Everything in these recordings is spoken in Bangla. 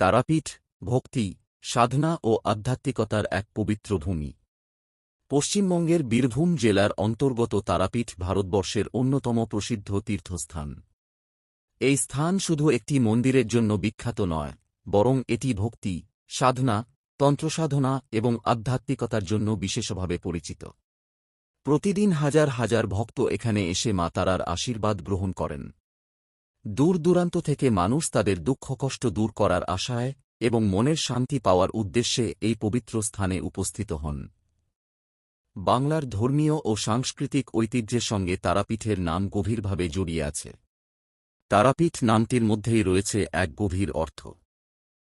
তারাপীঠ ভক্তি, সাধনা ও আধ্যাত্মিকতার এক পবিত্র ভূমি। পশ্চিমবঙ্গের বীরভূম জেলার অন্তর্গত তারাপীঠ ভারতবর্ষের অন্যতম প্রসিদ্ধ তীর্থস্থান। এই স্থান শুধু একটি মন্দিরের জন্য বিখ্যাত নয়, বরং এটি ভক্তি, সাধনা, তন্ত্রসাধনা এবং আধ্যাত্মিকতার জন্য বিশেষভাবে পরিচিত। প্রতিদিন হাজার হাজার ভক্ত এখানে এসে মা তারার আশীর্বাদ গ্রহণ করেন। দূর দূরান্ত থেকে মানুষ তাদের দুঃখকষ্ট দূর করার আশায় এবং মনের শান্তি পাওয়ার উদ্দেশ্যে এই পবিত্র স্থানে উপস্থিত হন। বাংলার ধর্মীয় ও সাংস্কৃতিক ঐতিহ্যের সঙ্গে তারাপীঠের নাম গভীরভাবে জড়িয়ে আছে। তারাপীঠ নামটির মধ্যেই রয়েছে এক গভীর অর্থ।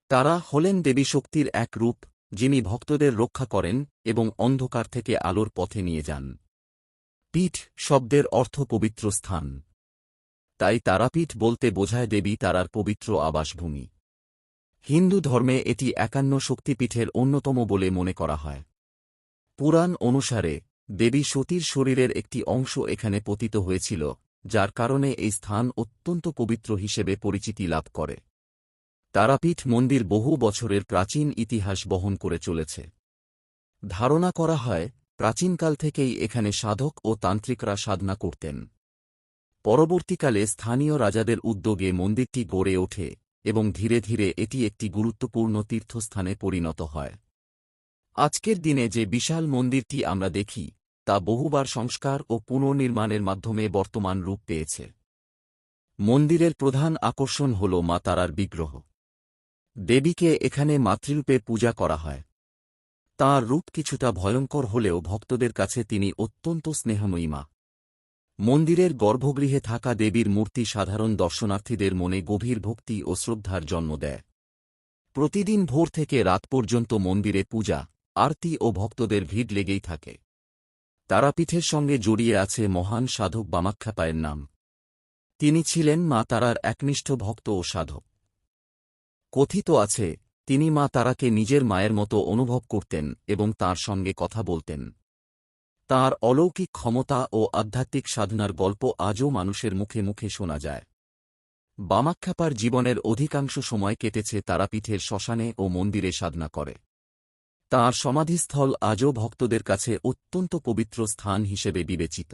তারা হলেন দেবী শক্তির এক রূপ, যিনি ভক্তদের রক্ষা করেন এবং অন্ধকার থেকে আলোর পথে নিয়ে যান। পীঠ শব্দের অর্থ পবিত্র স্থান। তাই তারাপীঠ বলতে বোঝায় দেবী তারার পবিত্র আবাসভূমি। হিন্দু ধর্মে এটি ৫১ শক্তিপীঠের অন্যতম বলে মনে করা হয়। পুরাণ অনুসারে দেবী সতীর শরীরের একটি অংশ এখানে পতিত হয়েছিল, যার কারণে এই স্থান অত্যন্ত পবিত্র হিসেবে পরিচিতি লাভ করে। তারাপীঠ মন্দির বহু বছরের প্রাচীন ইতিহাস বহন করে চলেছে। ধারণা করা হয় প্রাচীনকাল থেকেই এখানে সাধক ও তান্ত্রিকরা সাধনা করতেন। পরবর্তীকালে স্থানীয় রাজাদের উদ্যোগে মন্দিরটি গড়ে ওঠে এবং ধীরে ধীরে এটি একটি গুরুত্বপূর্ণ তীর্থস্থানে পরিণত হয়। আজকের দিনে যে বিশাল মন্দিরটি আমরা দেখি, তা বহুবার সংস্কার ও পুনর্নির্মাণের মাধ্যমে বর্তমান রূপ পেয়েছে। মন্দিরের প্রধান আকর্ষণ হল মা তারার বিগ্রহ। দেবীকে এখানে মাতৃরূপে পূজা করা হয়। তাঁর রূপ কিছুটা ভয়ঙ্কর হলেও ভক্তদের কাছে তিনি অত্যন্ত স্নেহময়ী মা। মন্দিরের গর্ভগৃহে থাকা দেবীর মূর্তি সাধারণ দর্শনার্থীদের মনে গভীর ভক্তি ও শ্রদ্ধার জন্ম দেয়। প্রতিদিন ভোর থেকে রাত পর্যন্ত মন্দিরে পূজা, আরতি ও ভক্তদের ভিড় লেগেই থাকে। তারাপীঠের সঙ্গে জড়িয়ে আছে মহান সাধক বামাখ্যাপায়ের নাম। তিনি ছিলেন মা তারার একনিষ্ঠ ভক্ত ও সাধক। কথিত আছে, তিনি মা তারাকে নিজের মায়ের মতো অনুভব করতেন এবং তাঁর সঙ্গে কথা বলতেন। তাঁর অলৌকিক ক্ষমতা ও আধ্যাত্মিক সাধনার গল্প আজও মানুষের মুখে মুখে শোনা যায়। বামাখ্যাপার জীবনের অধিকাংশ সময় কেটেছে তারাপীঠের শ্মশানে ও মন্দিরে সাধনা করে। তাঁর সমাধিস্থল আজও ভক্তদের কাছে অত্যন্ত পবিত্র স্থান হিসেবে বিবেচিত।